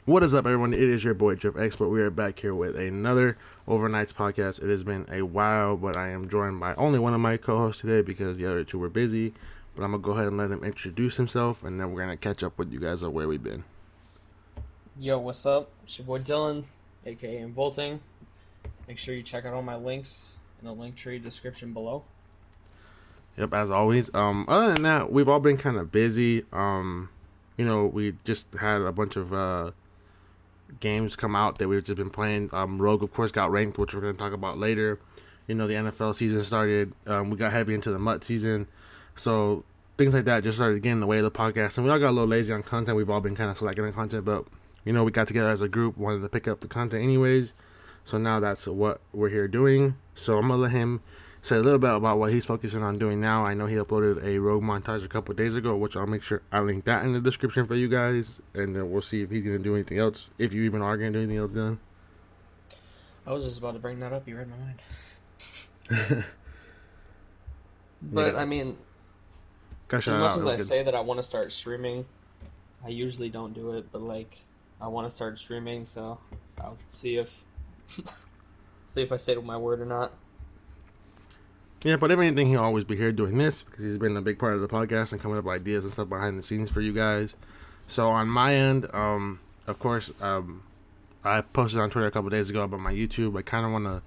What is up, everyone? It is your boy DRIFTXPORT. We are back here with another Overnights podcast. It has been a while, but I am joined by only one of my co-hosts today because the other two were busy. But I'm gonna go ahead and let him introduce himself, and then we're gonna catch up with you guys on where we've been. Yo, what's up? It's your boy Dylan, aka INVOLTING. Make sure you check out all my links in the link tree description below. Yep, as always. Other than that, we've all been kind of busy. We just had a bunch of games come out that we've just been playing. Rogue, of course, got ranked, which we're going to talk about later. The NFL season started. We got heavy into the MUT season. So things like that just started getting in the way of the podcast. And we all got a little lazy on content. We've all been kind of slacking on content. But, we got together as a group, wanted to pick up the content anyways. So now that's what we're here doing. So I'm going to let him say a little bit about what he's focusing on doing now. I know he uploaded a Rogue montage a couple of days ago, which I'll make sure I link that in the description for you guys, and then we'll see if he's going to do anything else, if you even are going to do anything else then. I was just about to bring that up. You read my mind. But, Yeah. I mean, Gosh, as much that as was I good. say that I want to start streaming, I usually don't do it, but, I want to start streaming, so I'll see if I stayed with my word or not. Yeah, but if anything, he'll always be here doing this because he's been a big part of the podcast and coming up with ideas and stuff behind the scenes for you guys. So on my end, of course, I posted on Twitter a couple days ago about my YouTube. I kind of want to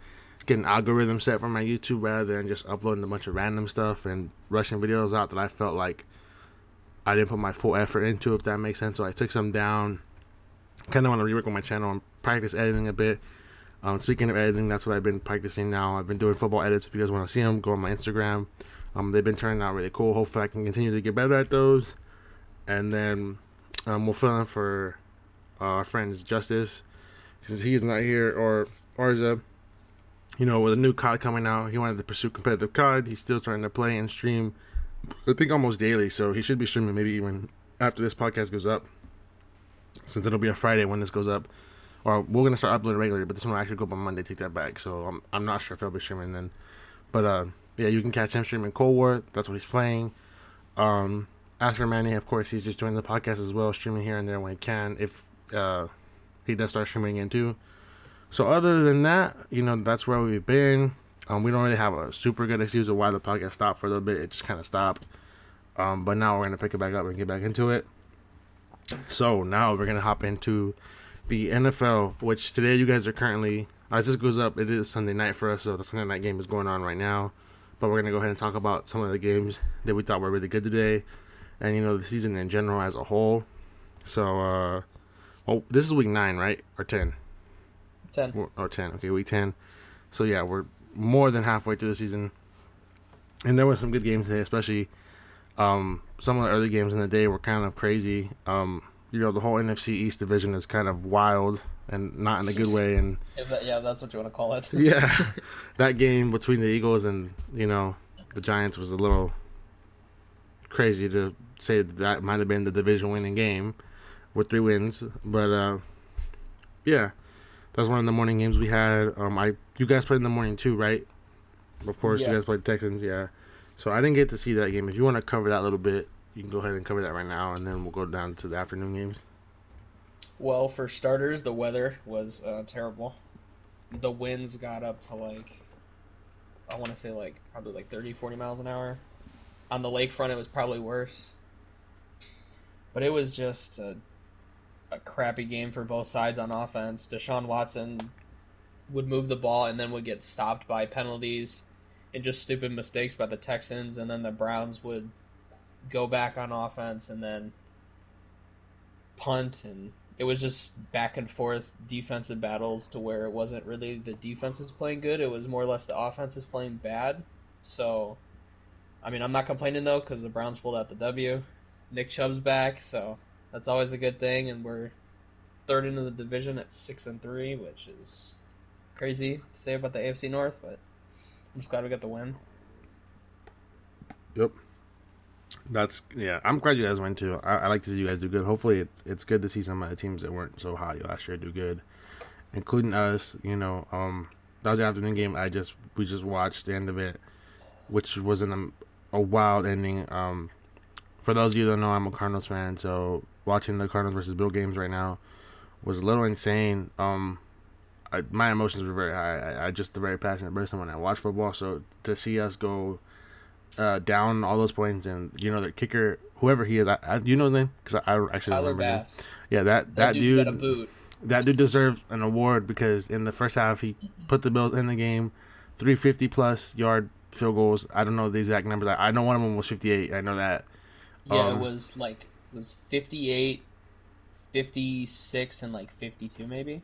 get an algorithm set for my YouTube rather than just uploading a bunch of random stuff and rushing videos out that I felt like I didn't put my full effort into, if that makes sense. So I took some down. Kind of want to rework on my channel and practice editing a bit. Speaking of editing, that's what I've been practicing now. I've been doing football edits. If you guys want to see them, go on my Instagram. They've been turning out really cool. Hopefully I can continue to get better at those. And then we'll fill in for our friend's Justice, because he's not here, or ARZAH. With a new COD coming out, he wanted to pursue competitive COD. He's still trying to play and stream, I think, almost daily. So he should be streaming maybe even after this podcast goes up, since it'll be a Friday when this goes up. Or we're going to start uploading regularly, but this one will actually go up on Monday. Take that back. So I'm not sure if I'll be streaming then. But yeah, you can catch him streaming Cold War. That's what he's playing. As for Manny, of course, he's just joining the podcast as well, streaming here and there when he can, if he does start streaming again too. So other than that, that's where we've been. We don't really have a super good excuse of why the podcast stopped for a little bit. It just kind of stopped. But now we're going to pick it back up and get back into it. So now we're going to hop into the NFL, which today you guys are currently, as this goes up, it is Sunday night for us, so the Sunday night game is going on right now. But we're going to go ahead and talk about some of the games that we thought were really good today, and the season in general as a whole. So, this is week 9, right? Or 10? 10. Or 10, okay, week 10. So yeah, we're more than halfway through the season. And there were some good games today, especially some of the early games in the day were kind of crazy. The whole NFC East division is kind of wild and not in a good way. And Yeah, that's what you want to call it. yeah, that game between the Eagles and the Giants was a little crazy to say that might have been the division winning game with 3 wins. But yeah, that's one of the morning games we had. You guys played in the morning too, right? Of course, Yeah. you guys played Texans, yeah. So I didn't get to see that game. If you want to cover that a little bit, you can go ahead and cover that right now, and then we'll go down to the afternoon games. Well, for starters, the weather was terrible. The winds got up to I want to say probably 30, 40 miles an hour. On the lakefront, it was probably worse. But it was just a crappy game for both sides on offense. Deshaun Watson would move the ball and then would get stopped by penalties and just stupid mistakes by the Texans, and then the Browns would go back on offense and then punt, and it was just back and forth defensive battles to where it wasn't really the defense is playing good, it was more or less the offense is playing bad. So I mean, I'm not complaining though, because the Browns pulled out the W. Nick Chubb's back, so that's always a good thing, and we're third into the division at 6-3, which is crazy to say about the AFC North, but I'm just glad we got the win. Yep. I'm glad you guys went too. I like to see you guys do good. Hopefully, it's good to see some of the teams that weren't so high last year do good, including us. That was the afternoon game. We just watched the end of it, which was a wild ending. For those of you that don't know, I'm a Cardinals fan, so watching the Cardinals versus Bill games right now was a little insane. My emotions were very high. I just a very passionate person when I watch football. So to see us go down all those points, and the kicker, whoever he is, do you know the name? Because I actually Tyler remember him. Bass. Yeah, That that dude's got a dude, boot. that dude deserves an award because in the first half he put the Bills in the game, 350 plus yard field goals. I don't know the exact numbers. I know one of them was 58. I know that. Yeah, Um, it was 58, 56, and like 52 maybe.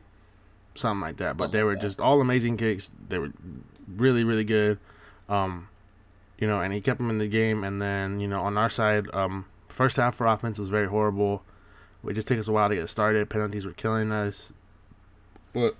Something like that. But Something they like were that. just all amazing kicks. They were really, really good. Um, and he kept them in the game. And then, on our side, first half for offense was very horrible. It just took us a while to get started. Penalties were killing us. But,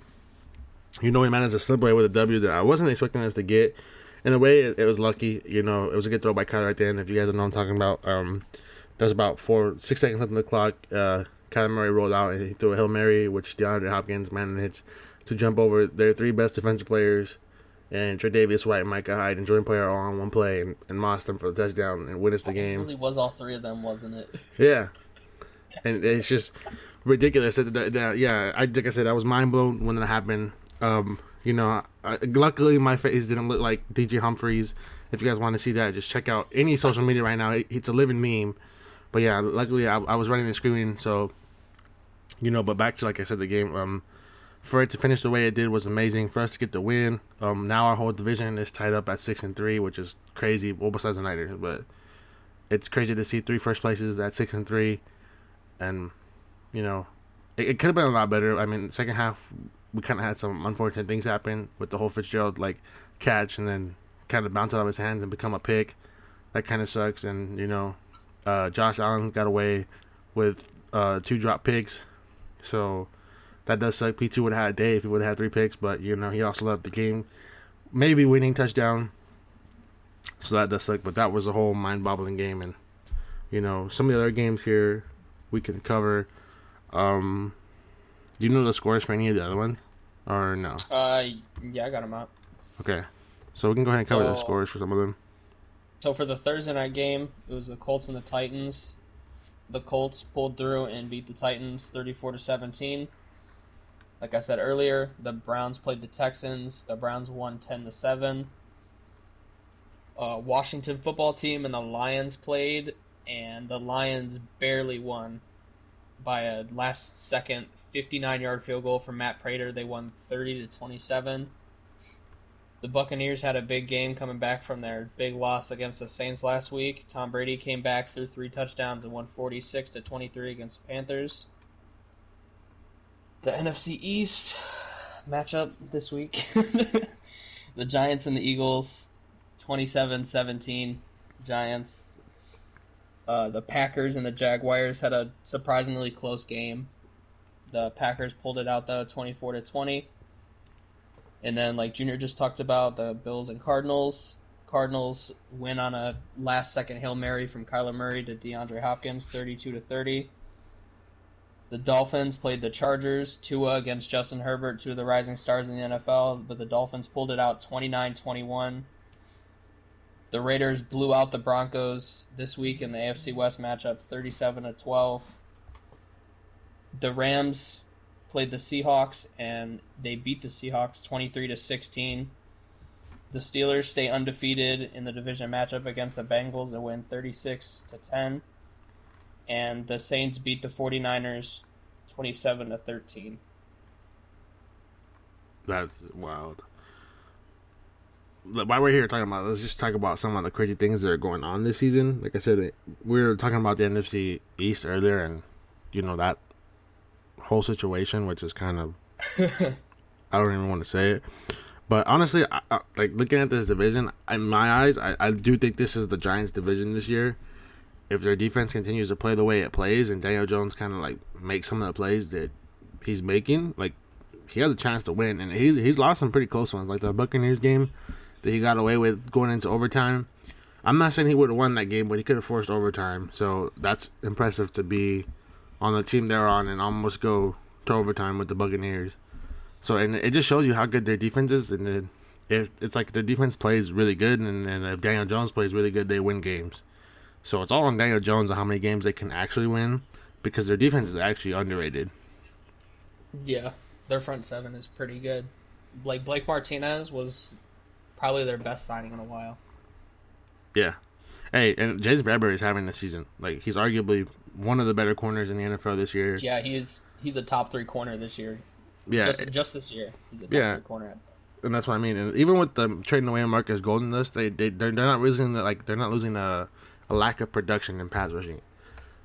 we managed to slip away with a W that I wasn't expecting us to get. In a way, it was lucky. It was a good throw by Kyler at the end. If you guys know what I'm talking about, there was about 6 seconds left on the clock. Kyler Murray rolled out and he threw a Hail Mary, which DeAndre Hopkins managed to jump over their three best defensive players, and Tre'Davious White, Micah Hyde, and Jordan Poyer all on one play, and mossed them for the touchdown and win us the Oh, it game. really was all three of them, wasn't it? Yeah, and it's just ridiculous. Yeah, like I said, I was mind blown when that happened. Luckily my face didn't look like DJ Humphries. If you guys want to see that, just check out any social media right now. It's a living meme. But yeah, luckily I was running and screaming. So, but back to like I said, the game. For it to finish the way it did was amazing. For us to get the win, now our whole division is tied up at 6-3, which is crazy. Well, besides the Niners, but it's crazy to see three first places at 6-3, and it could have been a lot better. I mean, second half we kind of had some unfortunate things happen with the whole Fitzgerald catch and then kind of bounce out of his hands and become a pick. That kind of sucks. And Josh Allen got away with two drop picks, so that does suck. P2 would have had a day if he would have had three picks, but he also left the game maybe winning touchdown, so that does suck. But that was a whole mind-boggling game, and some of the other games here we can cover. Do you know the scores for any of the other ones, or no? Yeah, I got them out. Okay, so we can go ahead and cover the So, scores for some of them. so for the Thursday night game, it was the Colts and the Titans. The Colts pulled through and beat the Titans 34-17. Like I said earlier, the Browns played the Texans. The Browns won 10-7. Washington football team and the Lions played, and the Lions barely won by a last-second 59-yard field goal from Matt Prater. They won 30-27. The Buccaneers had a big game coming back from their big loss against the Saints last week. Tom Brady came back, threw 3 touchdowns, and won 46-23 against the Panthers. The NFC East matchup this week. The Giants and the Eagles, 27-17 Giants. The Packers and the Jaguars had a surprisingly close game. The Packers pulled it out, though, 24-20. And then, like Junior just talked about, the Bills and Cardinals. Cardinals win on a last-second Hail Mary from Kyler Murray to DeAndre Hopkins, 32-30. The Dolphins played the Chargers. Tua against Justin Herbert, two of the rising stars in the NFL, but the Dolphins pulled it out 29-21. The Raiders blew out the Broncos this week in the AFC West matchup, 37-12. The Rams played the Seahawks, and they beat the Seahawks 23-16. The Steelers stay undefeated in the division matchup against the Bengals and win 36-10. And the Saints beat the 49ers 27-13. That's wild. While we're here talking about, let's just talk about some of the crazy things that are going on this season. Like I said, we were talking about the NFC East earlier, and that whole situation, which is kind of I don't even want to say it, but honestly, like looking at this division, in my eyes, I do think this is the Giants' division this year. If their defense continues to play the way it plays, and Daniel Jones kind of like makes some of the plays that he's making, like he has a chance to win. And he's lost some pretty close ones, like the Buccaneers game that he got away with going into overtime. I'm not saying he would have won that game, but he could have forced overtime. So that's impressive to be on the team they're on and almost go to overtime with the Buccaneers. So, and it just shows you how good their defense is. And it's like their defense plays really good, and if Daniel Jones plays really good, they win games. So it's all on Daniel Jones and how many games they can actually win, because their defense is actually underrated. Yeah, their front seven is pretty good. Like Blake Martinez was probably their best signing in a while. Yeah. Hey, and James Bradbury is having the season. Like he's arguably one of the better corners in the NFL this year. Yeah, he's a top three corner this year. Yeah, Just this year, he's a top yeah, three corner. I'd say. and that's what I mean. And even with them trading away Marcus Golden, this they're not losing they're not losing a lack of production in pass rushing.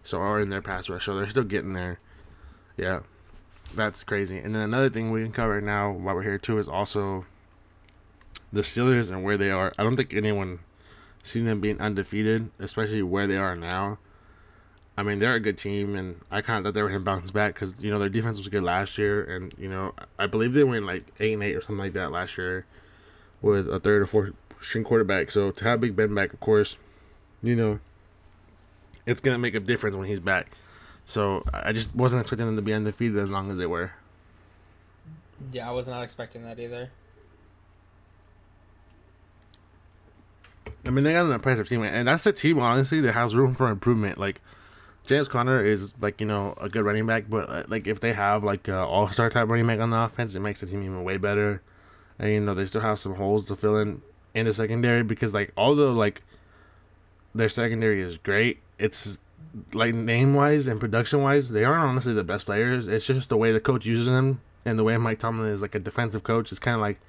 So or in their pass rush, so they're still getting there. Yeah, that's crazy. And then another thing we can cover now while we're here too is also the Steelers and where they are. I don't think anyone seen them being undefeated, especially where they are now. I mean, they're a good team, and I kind of thought they were going to bounce back because their defense was good last year, and I believe they went like 8-8 or something like that last year with a third or fourth string quarterback. So to have Big Ben back, of course, you know it's going to make a difference when he's back. So I just wasn't expecting them to be undefeated as long as they were. Yeah, I was not expecting that either. I mean, they got an impressive team, and that's a team honestly that has room for improvement. Like James Conner is like a good running back, but like if they have like an all-star type running back on the offense, it makes the team even way better. And they still have some holes to fill in the secondary because like although like their secondary is great, it's like name wise and production wise, they aren't honestly the best players. It's just the way the coach uses them and the way Mike Tomlin is like a defensive coach. It's kind of like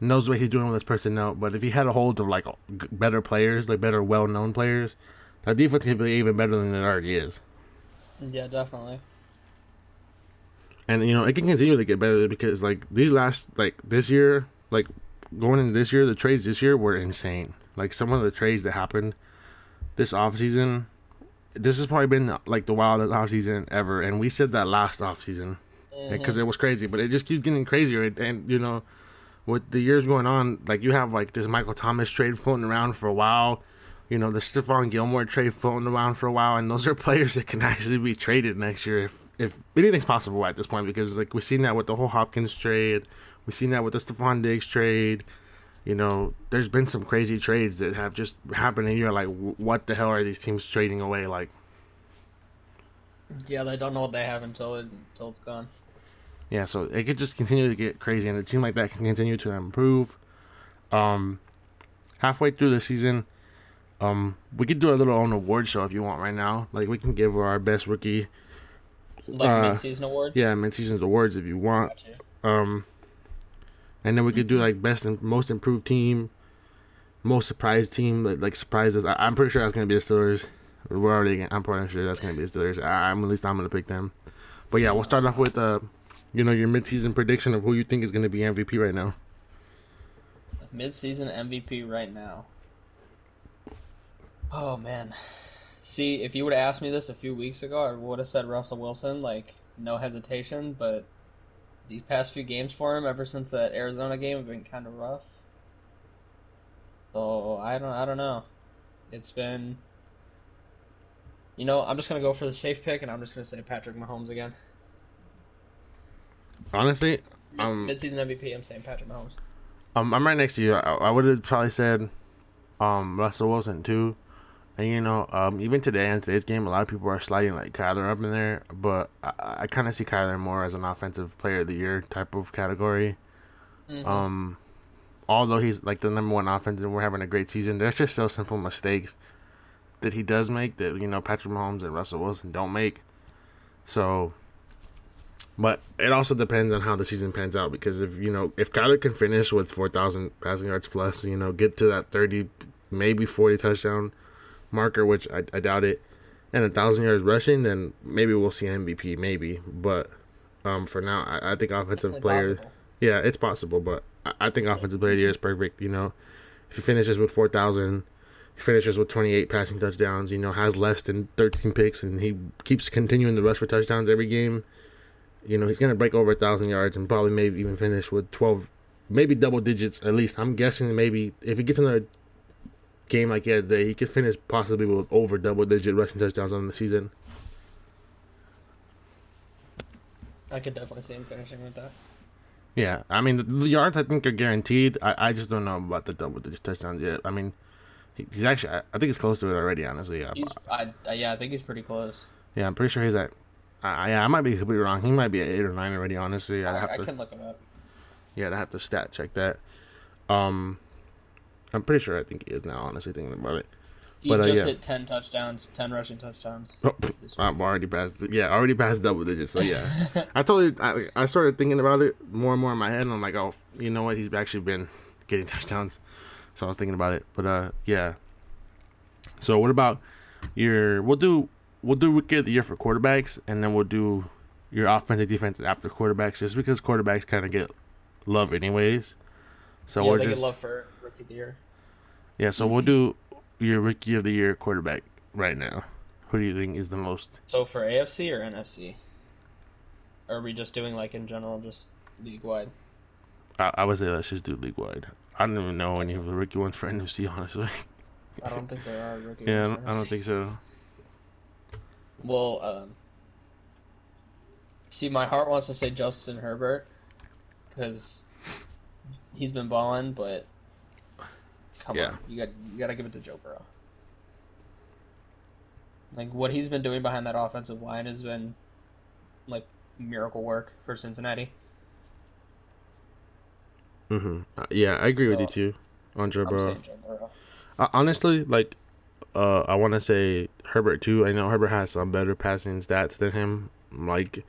knows what he's doing with his personnel. But if he had a hold of like better players, like better well-known players, that defense would be even better than it already is. Yeah, definitely. And it can continue to get better because like these last like this year, like going into this year, the trades this year were insane. Like some of the trades that happened this offseason, this has probably been like the wildest offseason ever. And we said that last offseason because Hmm. it was crazy, but it just keeps getting crazier. And with the years going on, like you have like this Michael Thomas trade floating around for a while. The Stephon Gilmore trade floating around for a while, and those are players that can actually be traded next year if anything's possible at this point. Because like we've seen that with the whole Hopkins trade, we've seen that with the Stephon Diggs trade. There's been some crazy trades that have just happened, and you're like, what the hell are these teams trading away? Like, Yeah, they don't know what they have until it's gone. yeah, so it could just continue to get crazy, and a team like that can continue to improve. Um, Halfway through the season, we could do a little own award show if you want right now. Like we can give our best rookie, Like uh, mid-season awards. yeah, mid-season's awards if you want. Gotcha. Um, and then we could do like best and most improved team, most surprised team, like surprises. I'm pretty sure that's gonna be the Steelers. I'm pretty sure that's gonna be the Steelers. I'm gonna pick them. But yeah, we'll start off with your mid-season prediction of who you think is gonna be MVP right now. Mid-season MVP right now. Oh man. See, if you would have asked me this a few weeks ago, I would have said Russell Wilson, like no hesitation. But these past few games for him, ever since that Arizona game, have been kind of rough. So I don't know. It's been, I'm just gonna go for the safe pick, and I'm just gonna say Patrick Mahomes again. Honestly, Mid-season MVP, I'm saying Patrick Mahomes. I'm right next to you. I would have probably said Russell Wilson too. And even today in today's game, a lot of people are sliding like Kyler up in there, but I kind of see Kyler more as an offensive player of the year type of category. Hmm. Um, Although he's like the number one offense and we're having a great season, there's just so simple mistakes that he does make that Patrick Mahomes and Russell Wilson don't make. So, but it also depends on how the season pans out because if Kyler can finish with 4,000 passing yards plus, get to that 30, maybe 40 touchdown marker, which I doubt it, and 1,000 yards rushing, then maybe we'll see MVP, maybe. But for now, I think offensive Definitely player, possible. yeah, it's possible, but I think offensive player of the year is perfect. If he finishes with 4,000, he finishes with 28 passing touchdowns. Has less than 13 picks, and he keeps continuing to rush for touchdowns every game. He's gonna break over 1,000 yards and probably maybe even finish with 12, maybe double digits at least. I'm guessing maybe if he gets another game like he had today, he could finish possibly with over double-digit rushing touchdowns on the season. I could definitely see him finishing with that. Yeah, I mean the yards I think are guaranteed. I just don't know about the double-digit touchdowns yet. I mean, he's actually I think he's close to it already. Honestly, Yeah, I think he's pretty close. yeah, I'm pretty sure he's at I might be completely wrong. He might be at 8 or 9 already. Honestly, I can look it up. I'd have to stat check that. Um, I'm pretty sure I think he is now. Honestly, thinking about it, He but just yeah. hit 10 touchdowns, 10 rushing touchdowns Oh, this week. I'm already past. Yeah, already past double digits. So yeah, I started thinking about it more and more in my head, and I'm like, oh, you know what? He's actually been getting touchdowns. So I was thinking about it, but yeah. So what about your? We'll do rookie of the year for quarterbacks, and then we'll do your offensive defense after quarterbacks, just because quarterbacks kind of get love anyways. So Yeah, we're they get just love for rookie of the year. yeah. So we'll do your rookie of the year quarterback right now. Who do you think is the most? So for AFC or NFC? Or are we just doing like in general, just league wide? I would say let's just do league wide. I don't even know any Okay. of the rookie ones for NFC, honestly. I don't think there are rookie ones Yeah, for I don't NFC. think so. Well, see, my heart wants to say Justin Herbert because he's been balling, but come Yeah. on, you got to give it to Joe Burrow. Like what he's been doing behind that offensive line has been like miracle work for Cincinnati. Yeah, I agree with you So too, on Joe I'm Burrow. saying Joe Burrow. Honestly, like, I want to say Herbert too. I know Herbert has some better passing stats than him, like,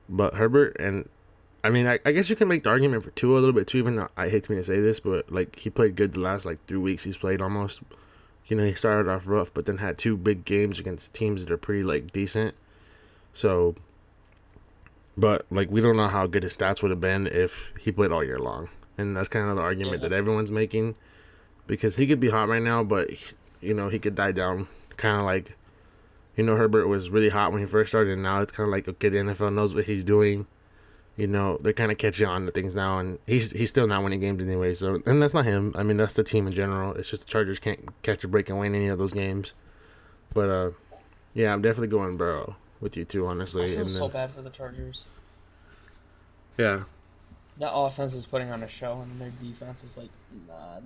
but Herbert and I mean, I guess you can make the argument for Tua a little bit too. Even though I hate me to say this, but like he played good the last like 3 weeks he's played almost. You know, he started off rough, but then had two big games against teams that are pretty like decent. So, but like we don't know how good his stats would have been if he played all year long, and that's kind of the argument Yeah. that everyone's making because he could be hot right now, but you know he could die down. Kind of like Herbert was really hot when he first started, and now it's kind of like okay, the NFL knows what he's doing. They're kind of catching on to things now, and he's still not winning games anyway. So, and that's not him. I mean, that's the team in general. It's just the Chargers can't catch a break and win any of those games. But yeah, I'm definitely going Burrow with you too, I honestly. feel And so then bad for the Chargers. yeah, That offense is putting on a show, and their defense is like, nah.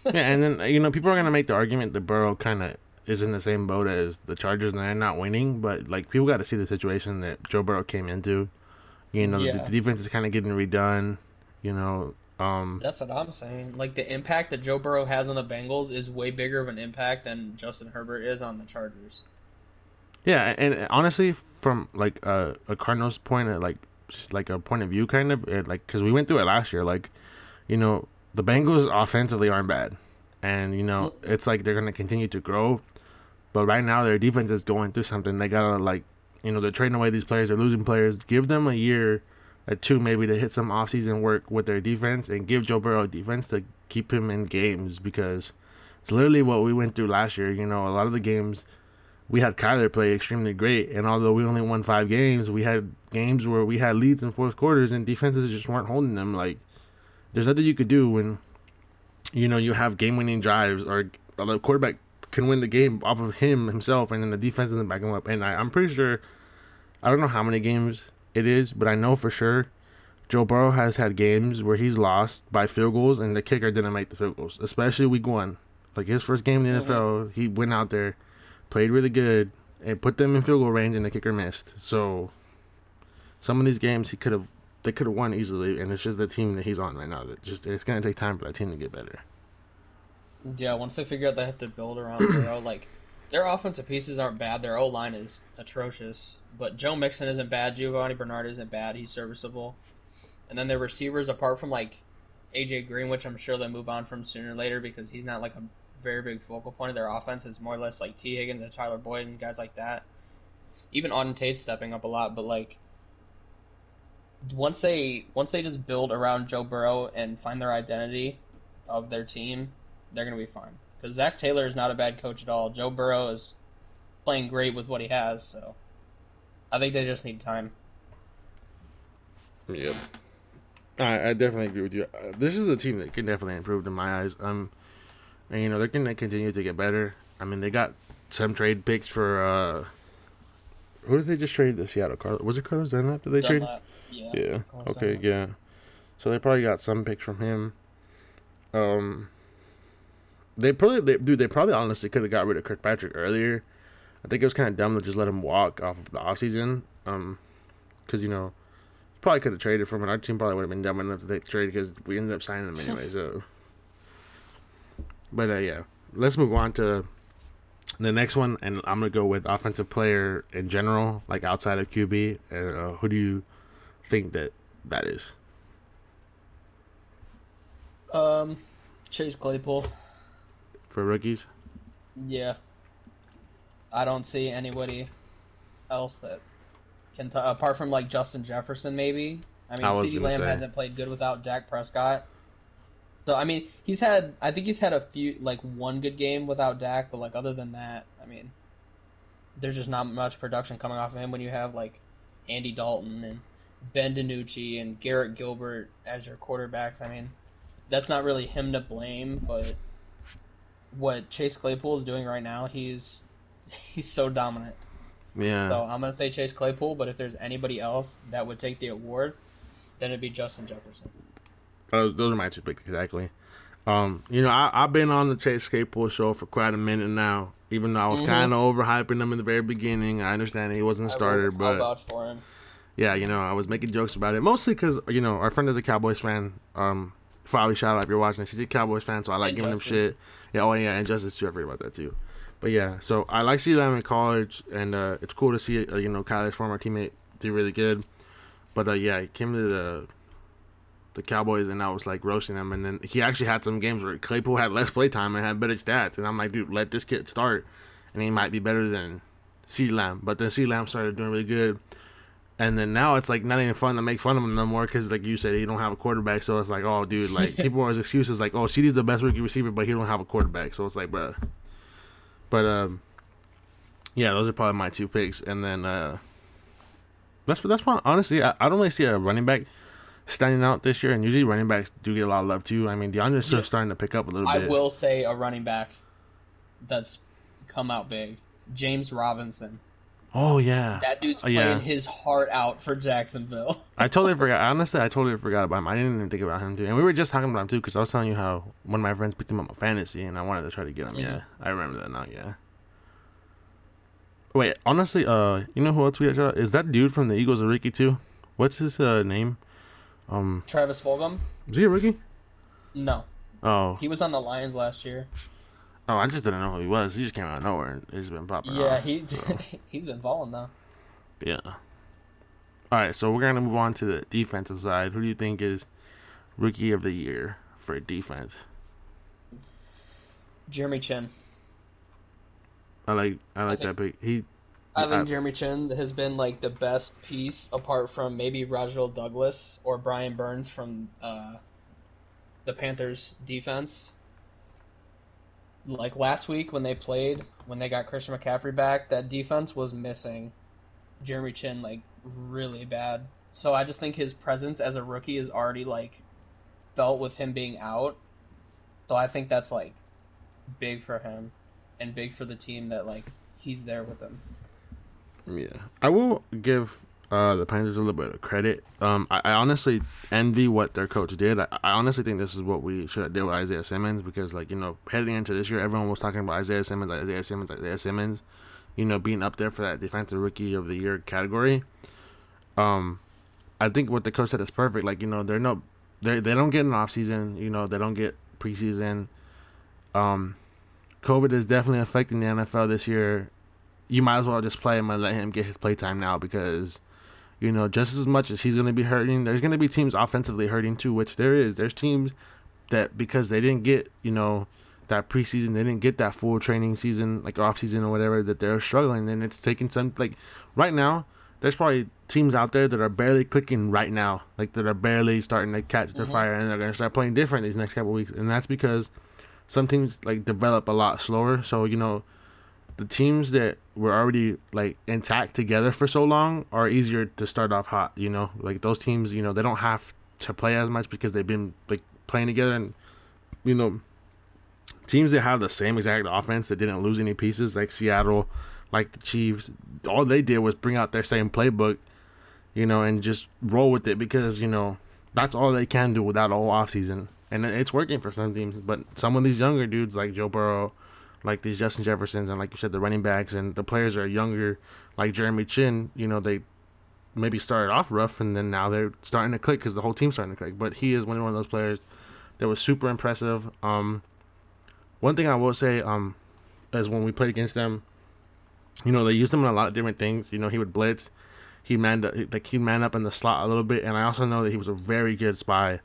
yeah, and then people are gonna make the argument that Burrow kind of is in the same boat as the Chargers, and they're not winning. But like people got to see the situation that Joe Burrow came into. The Yeah, defense is kind of getting redone. You know, that's what I'm saying. Like the impact that Joe Burrow has on the Bengals is way bigger of an impact than Justin Herbert is on the Chargers. yeah, and honestly, from like a Cardinals point of like just like a point of view, kind of like because we went through it last year. Like you know, the Bengals offensively aren't bad, and it's like they're gonna continue to grow. But right now, their defense is going through something. They gotta like they're trading away these players. They're losing players. Give them a year, or two maybe to hit some offseason work with their defense, and give Joe Burrow a defense to keep him in games because it's literally what we went through last year. A lot of the games we had Kyler play extremely great, and although we only won 5 games, we had games where we had leads in fourth quarters, and defenses just weren't holding them. Like, there's nothing you could do when you have game-winning drives or the quarterback can win the game off of him himself, and then the defense doesn't back him up. And I'm pretty sure I don't know how many games it is, but I know for sure Joe Burrow has had games where he's lost by field goals, and the kicker didn't make the field goals, especially week one. Like his first game in the Hmm. NFL, he went out there, played really good, and put them in field goal range, and the kicker missed. So some of these games they could have won easily, and it's just the team that he's on right now that just it's gonna take time for that team to get better. Yeah, once they figure out they have to build around Burrow, like their offensive pieces aren't bad. Their O line is atrocious, but Joe Mixon isn't bad. Giovanni Bernard isn't bad. He's serviceable. And then their receivers, apart from like AJ Green, which I'm sure they'll move on from sooner or later because he's not like a very big focal point of their offense. Is more or less like T Higgins and Tyler Boyd and guys like that. Even Auden Tate's stepping up a lot, but like once they just build around Joe Burrow and find their identity of their team, they're gonna be fine. Because Zach Taylor is not a bad coach at all. Joe Burrow is playing great with what he has, so I think they just need time. Yep. I definitely agree with you. This is a team that can definitely improve in my eyes. And they're gonna continue to get better. I mean, they got some trade picks for who did they just trade the Seattle Carlos? Was it Carlos Dunlap? Did they trade? Dunlap, yeah, Yeah. Carlos Okay. Dunlap. Yeah. So they probably got some picks from him. Um, they probably honestly could have got rid of Kirkpatrick earlier. I think it was kind of dumb to just let him walk off of the offseason. Because, probably could have traded for him, and our team probably would have been dumb enough to take the trade because we ended up signing him anyway. So, but yeah, let's move on to the next one, and I'm gonna go with offensive player in general, like outside of QB. Who do you think that is? Chase Claypool. For rookies? Yeah, I don't see anybody else that can apart from like Justin Jefferson, maybe. I mean, CeeDee Lamb hasn't played good without Dak Prescott. So I mean, I think he's had a few, like one good game without Dak, but like other than that, I mean, there's just not much production coming off of him when you have like Andy Dalton and Ben DiNucci and Garrett Gilbert as your quarterbacks. I mean, that's not really him to blame, but what Chase Claypool is doing right now, he's so dominant. Yeah. So I'm gonna say Chase Claypool, but if there's anybody else that would take the award, then it'd be Justin Jefferson. Those are my two picks exactly. I've been on the Chase Claypool show for quite a minute now. Even though I was kind of overhyping him in the very beginning, I understand he wasn't a starter, but I'll vouch for him. Yeah, I was making jokes about it mostly because our friend is a Cowboys fan. Probably shout out if you're watching. She's a Cowboys fan, so I like giving him shit. Yeah, and Justice too. I forgot about that too. But yeah, so I like seeing them in college, and it's cool to see Kyler's former teammate do really good. But yeah, he came to the Cowboys, and I was like roasting him, and then he actually had some games where Claypool had less play time and had better stats, and I'm like, dude, let this kid start, and he might be better than CeeDee Lamb. But then CeeDee Lamb started doing really good, and then now it's like not even fun to make fun of him no more because, like you said, he don't have a quarterback. So it's like, oh, dude, like people always excuses like, oh, CeeDee's the best rookie receiver, but he don't have a quarterback. So it's like, bruh. But yeah, those are probably my two picks, and then that's why honestly I don't really see a running back standing out this year, and usually running backs do get a lot of love too. I mean, DeAndre Swift's starting to pick up a little bit. I will say a running back that's come out big, James Robinson. Oh yeah, that dude's playing his heart out for Jacksonville. I totally forgot. Honestly, I totally forgot about him. I didn't even think about him too. And we were just talking about him too because I was telling you how one of my friends picked him up on fantasy, and I wanted to try to get him. Yeah, I remember that now. Yeah. Wait, honestly, you know who else we got? Shot? Is that dude from the Eagles a rookie too? What's his name? Travis Fulgham. Is he a rookie? No. Oh. He was on the Lions last year. Oh, I just didn't know who he was. He just came out of nowhere and he's been popping off. Yeah, he's been balling though. Yeah. All right, so we're gonna move on to the defensive side. Who do you think is rookie of the year for defense? Jeremy Chin. I like that pick. I think Jeremy Chin has been like the best piece apart from maybe Rajal Douglas or Brian Burns from the Panthers defense. Like last week when they got Christian McCaffrey back, that defense was missing Jeremy Chin like really bad. So I just think his presence as a rookie is already like felt with him being out. So I think that's like big for him and big for the team that like he's there with them. Yeah, I will give the Panthers a little bit of credit. I honestly envy what their coach did. I honestly think this is what we should have did with Isaiah Simmons because, like, heading into this year, everyone was talking about Isaiah Simmons, being up there for that defensive rookie of the year category. I think what the coach said is perfect. Like, they don't get an off season. They don't get preseason. COVID is definitely affecting the NFL this year. You might as well just play him and let him get his play time now because, just as much as he's going to be hurting, there's going to be teams offensively hurting too, which there is. There's teams that because they didn't get, that preseason, they didn't get that full training season, like off season or whatever, that they're struggling. And it's taking some, like right now, there's probably teams out there that are barely clicking right now, like that are barely starting to catch their fire and they're going to start playing different these next couple of weeks. And that's because some teams like develop a lot slower. So, the teams that were already like intact together for so long are easier to start off hot, like those teams, they don't have to play as much because they've been like playing together. And teams that have the same exact offense that didn't lose any pieces, like Seattle, like the Chiefs, all they did was bring out their same playbook, and just roll with it because that's all they can do without a whole offseason. And it's working for some teams, but some of these younger dudes like Joe Burrow, like these Justin Jeffersons and like you said, the running backs and the players are younger, like Jeremy Chin. They maybe started off rough and then now they're starting to click because the whole team's starting to click. But he is one of those players that was super impressive. One thing I will say, is when we played against them, they used him in a lot of different things. He would blitz, he'd man up in the slot a little bit, and I also know that he was a very good spy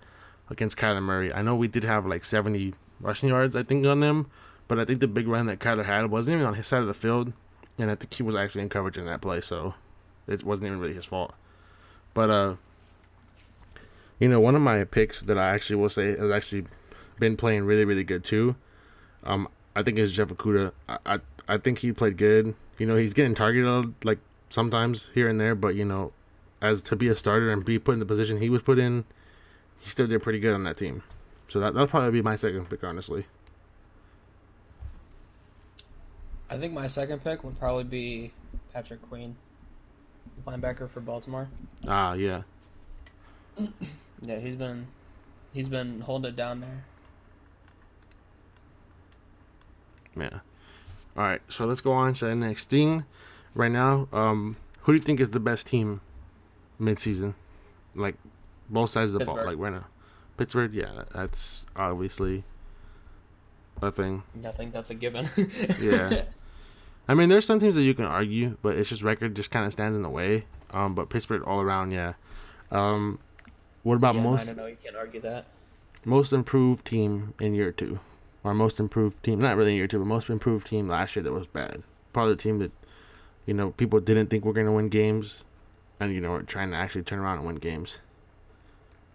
against Kyler Murray. I know we did have like 70 rushing yards, I think, on them, but I think the big run that Kyler had wasn't even on his side of the field, and I think he was actually in coverage in that play, so it wasn't even really his fault. But one of my picks that I actually will say has actually been playing really, really good too. I think is Jeff Okudah. I think he played good. He's getting targeted like sometimes here and there, but as to be a starter and be put in the position he was put in, he still did pretty good on that team. So that'll probably be my second pick, honestly. I think my second pick would probably be Patrick Queen, linebacker for Baltimore. Ah, yeah. Yeah, he's been holding it down there. Yeah. All right, so let's go on to the next thing. Right now, who do you think is the best team mid-season? Like, both sides of the ball, like right now. Pittsburgh, yeah, that's obviously a thing. I think that's a given. Yeah. I mean, there's some teams that you can argue, but it's just record just kind of stands in the way. But Pittsburgh all around, yeah. What about I don't know. You can't argue that. Most improved team in year 2? Or most improved team, not really in year 2, but most improved team last year that was bad. Probably the team that, people didn't think were going to win games. And, we're trying to actually turn around and win games.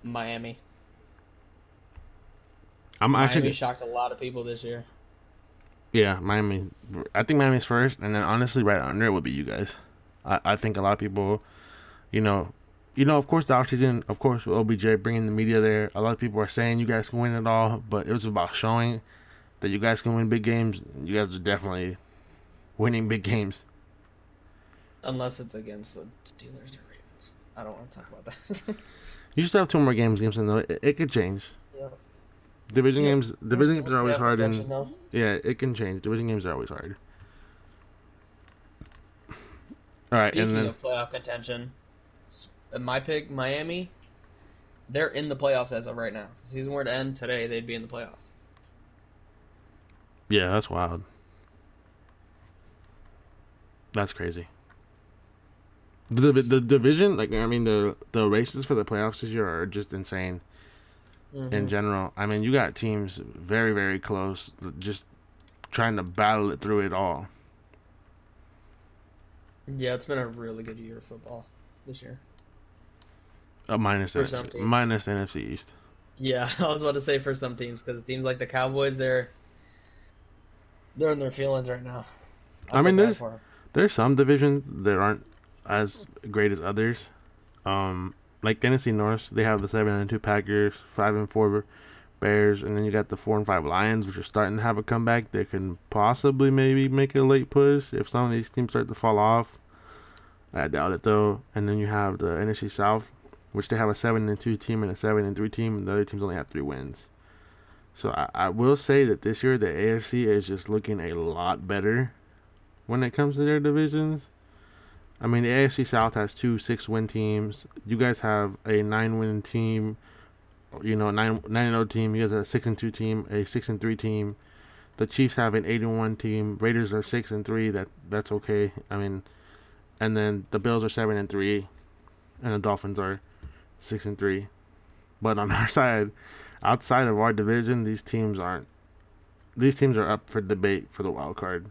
Miami. Miami actually shocked a lot of people this year. Yeah, Miami. I think Miami's first, and then honestly, right under it would be you guys. I think a lot of people, of course, the offseason, of course, with OBJ bringing the media there, a lot of people are saying you guys can win it all, but it was about showing that you guys can win big games. You guys are definitely winning big games. Unless it's against the Steelers or Ravens. I don't want to talk about that. You still have 2 more games, though. It could change. Yeah. Division games are always hard, and though. yeah, it can change. Division games are always hard. All right, Speaking and then of playoff contention, my pick, Miami, they're in the playoffs as of right now. If the season were to end today, they'd be in the playoffs. Yeah, that's wild. That's crazy. The division, the races for the playoffs this year are just insane. Mm-hmm. In general, you got teams very, very close, just trying to battle it through it all. Yeah, it's been a really good year of football this year. Minus NFC East. Yeah, I was about to say for some teams, because teams like the Cowboys, they're in their feelings right now. There's some divisions that aren't as great as others. Like Tennessee North, they have the 7-2 Packers, 5-4 Bears, and then you got the 4-5 Lions, which are starting to have a comeback. They can possibly maybe make a late push if some of these teams start to fall off. I doubt it though. And then you have the NFC South, which they have a 7-2 team and a 7-3 team, and the other teams only have 3 wins. So I will say that this year the AFC is just looking a lot better when it comes to their divisions. The AFC South has 2 6-win teams. You guys have a 9-win team, 9-0 team. You guys have a 6-2 team, a 6-3 team. The Chiefs have an 8-1 team. Raiders are 6-3. That's okay. And then the Bills are 7-3, and the Dolphins are 6-3. But on our side, outside of our division, these teams aren't. These teams are up for debate for the wild card.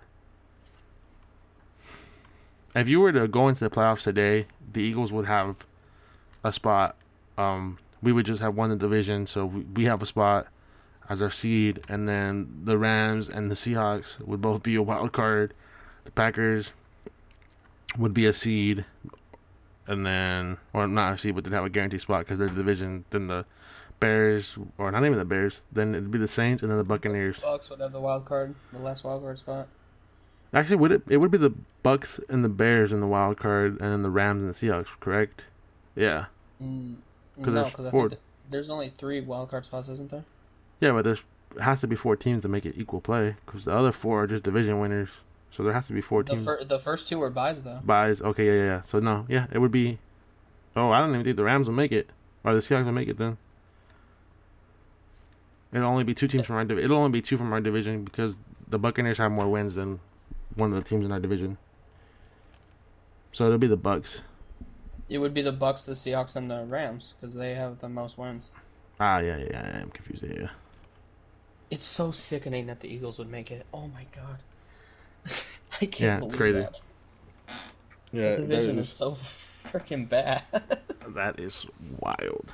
If you were to go into the playoffs today, the Eagles would have a spot. We would just have won the division, so we have a spot as our seed, and then the Rams and the Seahawks would both be a wild card. The Packers would be a seed, and then, or not a seed, but they'd have a guaranteed spot because they're the division. Then the Bears, or not even the Bears, then it'd be the Saints, and then the Buccaneers. The Bucks would have the wild card, the last wild card spot. Actually, it would be the Bucks and the Bears in the wild card, and then the Rams and the Seahawks, correct? Yeah. No, because I think there's only 3 wild card spots, isn't there? Yeah, but there's has to be 4 teams to make it equal play because the other 4 are just division winners. So there has to be 4 teams. The first 2 were buys though. Buys. Okay, yeah. So no, yeah, it would be. Oh, I don't even think the Rams will make it, or the Seahawks will make it then. It'll only be 2 teams from our division. It'll only be 2 from our division because the Buccaneers have more wins than one of the teams in our division. So it'll be the Bucks. It would be the Bucks, the Seahawks, and the Rams because they have the most wins. Yeah. I'm confused. Yeah. It's so sickening that the Eagles would make it. Oh my god. I can't Yeah, believe it's crazy. that. Yeah, The division is so freaking bad. That is wild.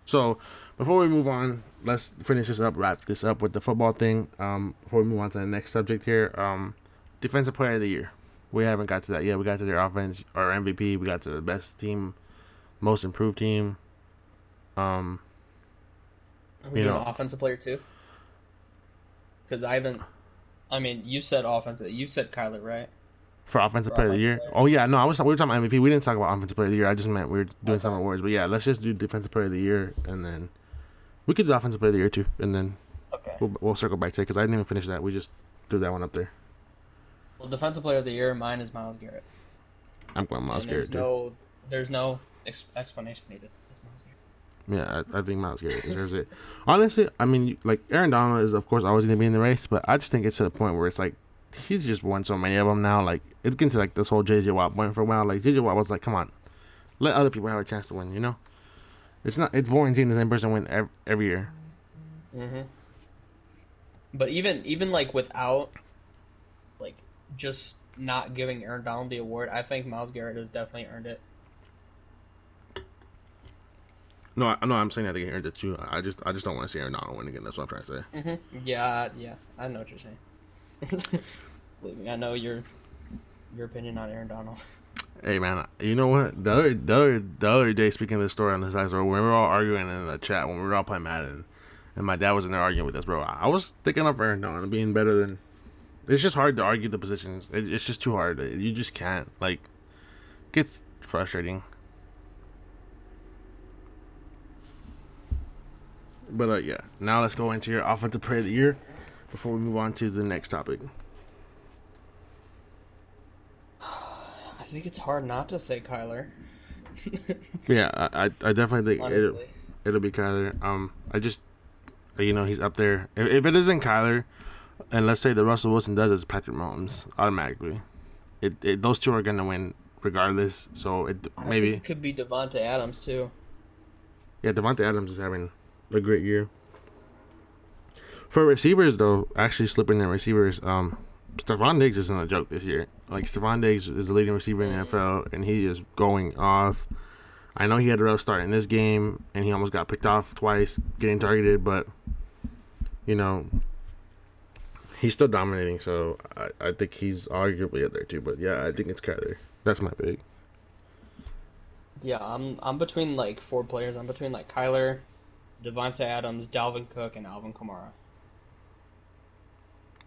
So, before we move on, let's finish this up, wrap this up with the football thing. Before we move on to the next subject here, Defensive Player of the Year. We haven't got to that yet. We got to their offense, or MVP. We got to the best team, most improved team. Are we doing offensive player too? Because I haven't. I mean, you said offensive. You said Kyler, right? For offensive player of the year. Oh yeah, no, we were talking about MVP. We didn't talk about offensive player of the year. I just meant we were doing some awards. But yeah, let's just do defensive player of the year, and then we could do offensive player of the year too, and then we'll circle back to it because I didn't even finish that. We just threw that one up there. Well, defensive player of the year, mine is Myles Garrett. I'm going Myles Garrett too. There's no explanation needed. Yeah, I think Myles Garrett deserves it. Honestly, I mean, like Aaron Donald is of course always going to be in the race, but I just think it's to the point where it's like he's just won so many of them now. Like it's getting to like this whole JJ Watt point for a while. Like JJ Watt was like, come on, let other people have a chance to win. You know, it's boring seeing the same person win every year. Mhm. But even like without like just not giving Aaron Donald the award, I think Myles Garrett has definitely earned it. No, I'm saying I think he earned it too. I just don't want to see Aaron Donald win again. That's what I'm trying to say. Mm-hmm. Yeah, I know what you're saying. Believe me, I know your opinion on Aaron Donald. Hey man, you know what? The other day, speaking of the story on the side, when we were all arguing in the chat, when we were all playing Madden, and my dad was in there arguing with us, bro. I was sticking up for Aaron Donald being better than. It's just hard to argue the positions. It's just too hard. You just can't. Like, it gets frustrating. But yeah, now let's go into your offensive player of the year before we move on to the next topic. I think it's hard not to say Kyler. Yeah, I definitely think it'll be Kyler. I just he's up there. If it isn't Kyler, and let's say the Russell Wilson does, it's Patrick Mahomes automatically. Those two are gonna win regardless. So maybe it could be Devontae Adams too. Yeah, Devontae Adams is having a great year. For receivers, though, actually slipping in receivers, Stephon Diggs isn't a joke this year. Like, Stephon Diggs is the leading receiver in the NFL, and he is going off. I know he had a rough start in this game, and he almost got picked off twice, getting targeted, but, he's still dominating, so I think he's arguably up there, too. But, yeah, I think it's Kyler. That's my pick. Yeah, I'm between, like, 4 players. I'm between, like, Kyler, Devontae Adams, Dalvin Cook, and Alvin Kamara.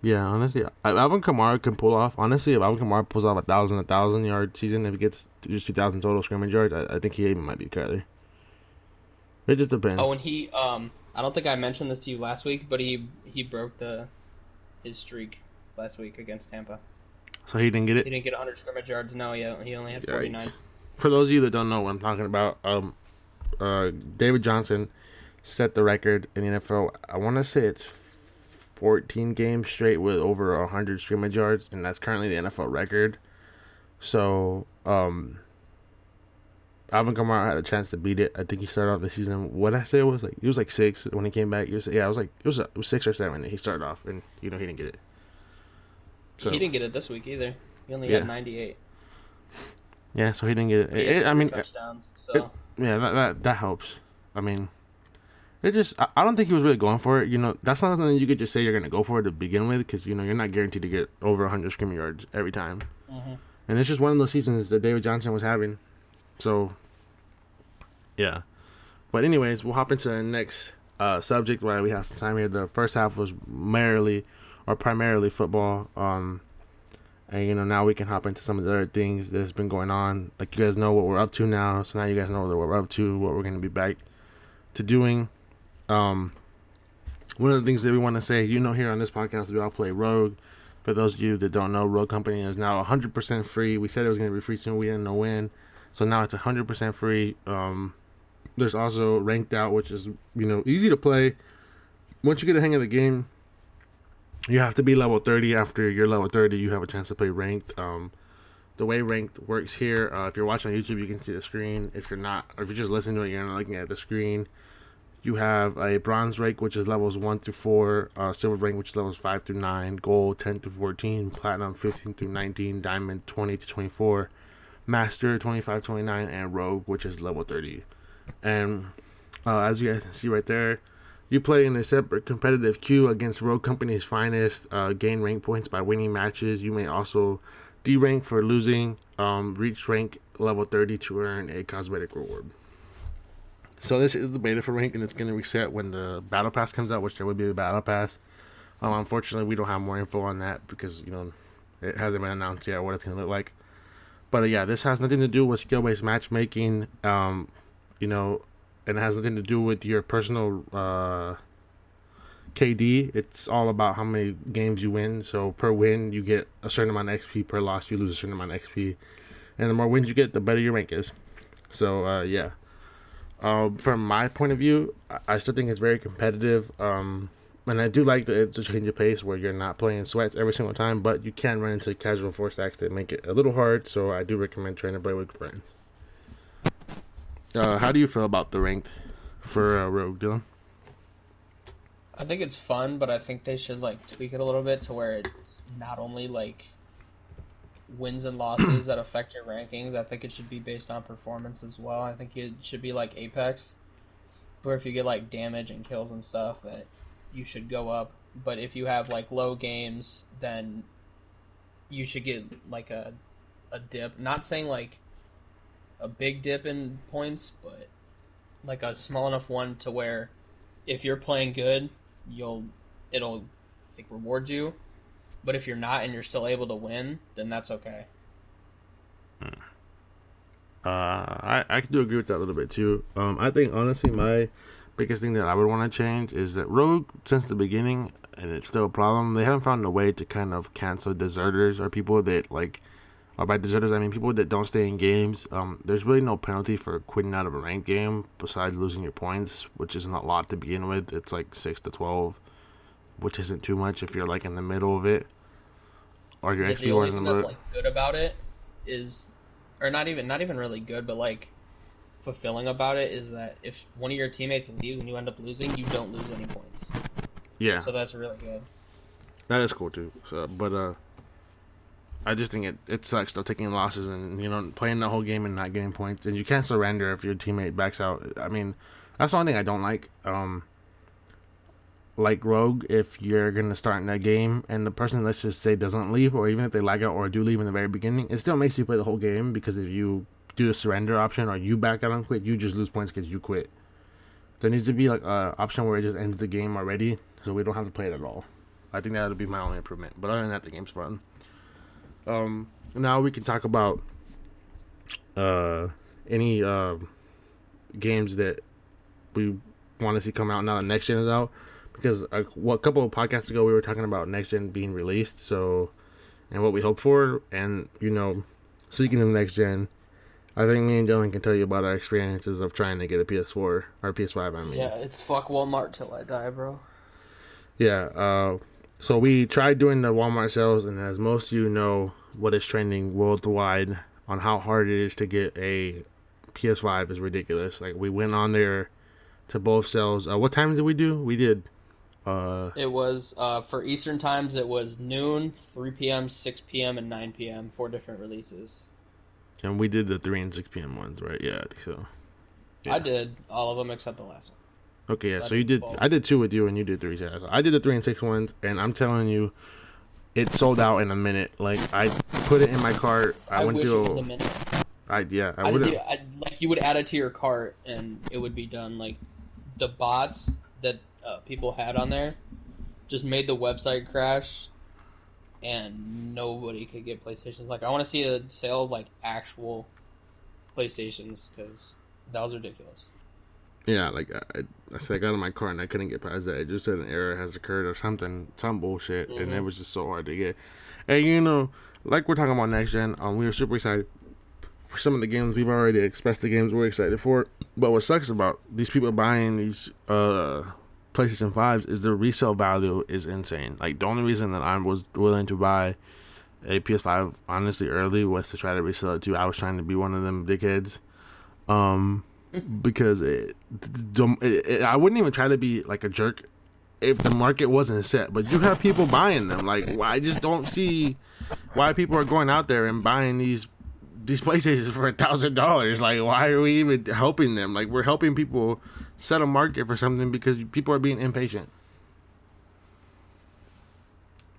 Yeah, honestly, Alvin Kamara can pull off. Honestly, if Alvin Kamara pulls off a 1,000-yard season, if he gets just 2,000 total scrimmage yards, I think he even might be Kyler. It just depends. Oh, and he, I don't think I mentioned this to you last week, but he broke his streak last week against Tampa. So he didn't get it? He didn't get 100 scrimmage yards. No, he only had 49. For those of you that don't know what I'm talking about, David Johnson set the record in the NFL. I want to say it's 14 games straight with over 100 scrimmage yards, and that's currently the NFL record. So, Alvin Kamara had a chance to beat it. I think he started off the season. What I say was he was like 6 when he came back. It was 6 or 7 that he started off, and he didn't get it. So, he didn't get it this week either. He only got 98. Yeah, so he didn't get it. I mean, touchdowns. So that helps. I mean. I don't think he was really going for it. That's not something you could just say you're going to go for it to begin with because, you're not guaranteed to get over 100 scrimmage yards every time. Mm-hmm. And it's just one of those seasons that David Johnson was having. So, yeah. But anyways, we'll hop into the next subject while we have some time here. The first half was primarily football. And, now we can hop into some of the other things that's been going on. Like, you guys know what we're up to now. So now you guys know what we're up to, what we're going to be back to doing. One of the things that we want to say, here on this podcast, we all play Rogue. For those of you that don't know, Rogue Company is now 100% free. We said it was going to be free soon. We didn't know when. So now it's 100% free. There's also Ranked Out, which is, easy to play. Once you get the hang of the game, you have to be level 30. After you're level 30, you have a chance to play Ranked. The way Ranked works here, if you're watching on YouTube, you can see the screen. If you're not, or if you're just listening to it, you're not looking at the screen. You have a bronze rank, which is levels 1 through 4, silver rank, which is levels 5 through 9, gold 10 through 14, platinum 15 through 19, diamond 20 to 24, master 25 to 29, and rogue, which is level 30. And as you guys can see right there, you play in a separate competitive queue against Rogue Company's finest, gain rank points by winning matches. You may also D-rank for losing, reach rank level 30 to earn a cosmetic reward. So this is the beta for rank, and it's going to reset when the battle pass comes out, which there would be a battle pass. Unfortunately, we don't have more info on that because, it hasn't been announced yet what it's going to look like. But yeah, this has nothing to do with skill-based matchmaking, and it has nothing to do with your personal KD. It's all about how many games you win. So per win, you get a certain amount of XP. Per loss, you lose a certain amount of XP. And the more wins you get, the better your rank is. So, yeah. From my point of view, I still think it's very competitive. And I do like the change of pace where you're not playing sweats every single time, but you can run into casual force stacks that make it a little hard. So I do recommend trying to play with friends. How do you feel about the ranked for Rogue, Dylan? I think it's fun, but I think they should tweak it a little bit to where it's not only wins and losses that affect your rankings. I think it should be based on performance as well. I think it should be like Apex, where if you get damage and kills and stuff, that you should go up. But if you have low games, then you should get a dip. Not saying a big dip in points, but a small enough one to where if you're playing good, it'll reward you. But if you're not and you're still able to win, then that's okay. I do agree with that a little bit too. I think honestly my biggest thing that I would want to change is that Rogue, since the beginning, and it's still a problem, they haven't found a way to kind of cancel deserters or people that or by deserters I mean people that don't stay in games. There's really no penalty for quitting out of a ranked game besides losing your points, which isn't a lot to begin with. It's 6 to 12, which isn't too much if you're in the middle of it. Or your XP the only was in thing the middle. that's good about it is, or not even really good, but fulfilling about it is that if one of your teammates leaves and you end up losing, you don't lose any points. Yeah. So that's really good. That is cool too. So, but I just think it sucks though, taking losses and playing the whole game and not getting points, and you can't surrender if your teammate backs out. I mean, that's the only thing I don't like. Like Rogue, if you're gonna start in that game and the person, let's just say, doesn't leave, or even if they lag out or do leave in the very beginning, it still makes you play the whole game, because if you do the surrender option or you back out and quit, you just lose points because you quit. There needs to be a option where it just ends the game already, so we don't have to play it at all. I think that would be my only improvement. But other than that, the game's fun. Now we can talk about any games that we want to see come out now that next gen is out. Because a couple of podcasts ago we were talking about next gen being released, and what we hope for, and speaking of next gen, I think me and Dylan can tell you about our experiences of trying to get a PS4 or PS5. I mean, yeah, it's fuck Walmart till I die, bro. Yeah. So we tried doing the Walmart sales, and as most of you know, what is trending worldwide on how hard it is to get a PS5 is ridiculous. We went on there to both sales. What time did we do? We did. It was for Eastern times. It was noon, 3 p.m., 6 p.m., and 9 p.m. 4 different releases. And we did the 3 and 6 p.m. ones, right? Yeah, I think so. Yeah. I did all of them except the last one. Okay, yeah. So you did. I did 2 with you, and you did 3. Yeah. So I did the 3 and 6 ones, and I'm telling you, it sold out in a minute. I put it in my cart. I went wish through. It was a minute. I would have. You would add it to your cart and it would be done. The bots that people had on there just made the website crash, and nobody could get PlayStations. I want to see a sale of actual PlayStations, because that was ridiculous. Yeah, like I said, I got in my car and I couldn't get past that. It just said an error has occurred or something, some bullshit, and it Mm-hmm. was just so hard to get. And you know, like we're talking about next gen, we were super excited for some of the games. We've already expressed the games we're excited for. But what sucks about these people buying these PlayStation 5s is the resale value is insane. Like the only reason that I was willing to buy a PS5 honestly early was to try to resell it too. I was trying to be one of them dickheads. Um, because I wouldn't even try to be like a jerk if the market wasn't set. But you have people buying them. Like I just don't see why people are going out there and buying these PlayStations for $1,000. Like why are we even helping them? Like we're helping people set a market for something because people are being impatient.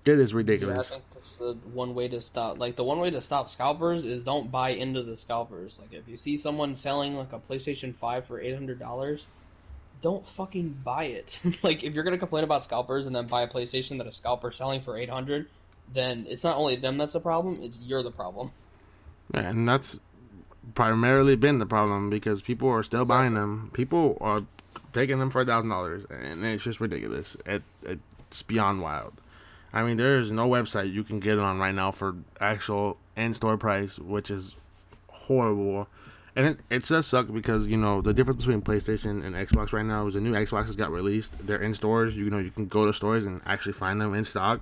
It is Yeah, I ridiculous. think that's the one way to stop. Like the one way to stop scalpers is don't buy into the scalpers. Like if you see someone selling like a PlayStation 5 for $800, don't fucking buy it. Like if you're gonna complain about scalpers and then buy a PlayStation that a scalper's selling for 800, then it's not only them that's the problem, it's you're the problem. And that's primarily been the problem because people are still buying Exactly. them. People are taking them for $1,000, and it's just ridiculous. It's beyond wild. I mean, there is no website you can get it on right now for actual in-store price, which is horrible. And it does suck because you know the difference between PlayStation and Xbox right now is the new Xboxes got released. They're in stores. You know you can go to stores and actually find them in stock.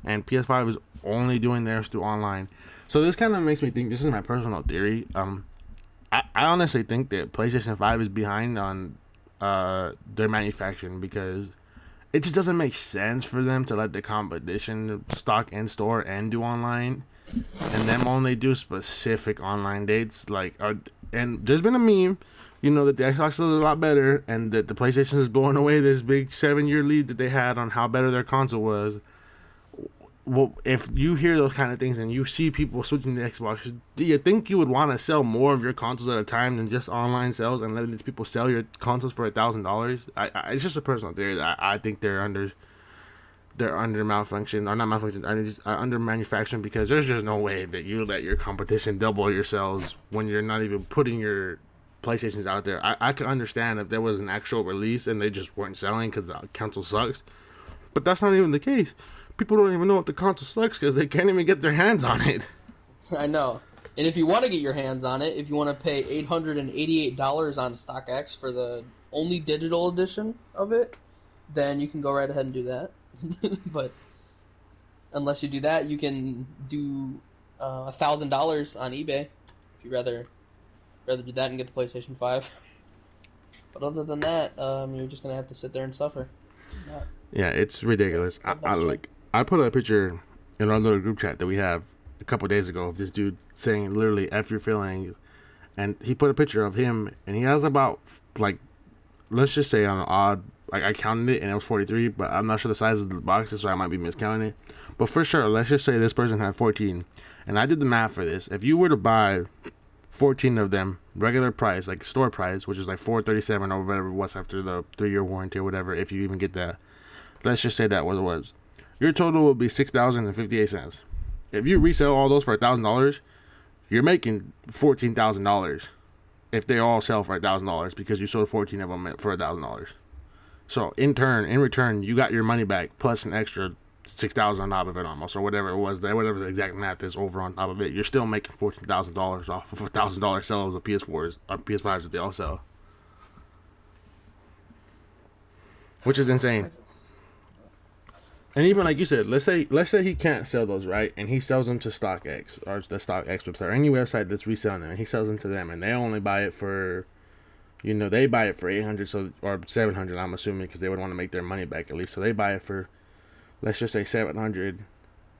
And PS5 is only doing theirs through online. So this kind of makes me think. This is my personal theory. I honestly think that PlayStation 5 is behind on their manufacturing because it just doesn't make sense for them to let the competition stock in store and do online, and them only do specific online dates. And there's been a meme, you know, that the Xbox is a lot better, and that the PlayStation is blowing away this big 7 year lead that they had on how better their console was. Well, if you hear those kind of things and you see people switching to Xbox, do you think you would want to sell more of your consoles at a time than just online sales and letting these people sell your consoles for $1,000? It's just a personal theory that I think they're under malfunction or not malfunction, under manufacturing because there's just no way that you let your competition double your sales when you're not even putting your PlayStations out there. I could understand if there was an actual release and they just weren't selling because the console sucks, but that's not even the case. People don't even know if the console sucks because they can't even get their hands on it. I know. And if you want to get your hands on it, if you want to pay $888 on StockX for the only digital edition of it, then you can go right ahead and do that. But unless you do that, you can do $1,000 on eBay if you rather do that and get the PlayStation 5. But other than that, you're just gonna have to sit there and suffer. Not, Yeah, it's ridiculous. not much choice. I put a picture in our little group chat that we have a couple days ago of this dude saying literally "f your feelings," and he put a picture of him, and he has about like let's just say on an odd, like I counted it and it was 43, but I'm not sure the size of the boxes, so I might be miscounting it. But for sure, let's just say this person had 14, and I did the math for this. If you were to buy 14 of them, regular price, like store price, which is like 437 or whatever it was after the 3 year warranty or whatever, if you even get that. Let's just say that was what it was. Your total would be $6,058. If you resell all those for $1,000, you're making $14,000 if they all sell for $1,000 because you sold 14 of them for $1,000. So in return, you got your money back plus an extra 6,000 on top of it almost, or whatever it was, whatever the exact math is over on top of it. You're still making $14,000 off of $1,000 sales of PS4s or PS5s that they all sell, which is insane. I just, And even like you said, let's say he can't sell those, right, and he sells them to StockX or the StockX website or any website that's reselling them, and he sells them to them, and they only buy it for, they buy it for 800 so or 700. I'm assuming because they would want to make their money back at least, so they buy it for, let's just say 700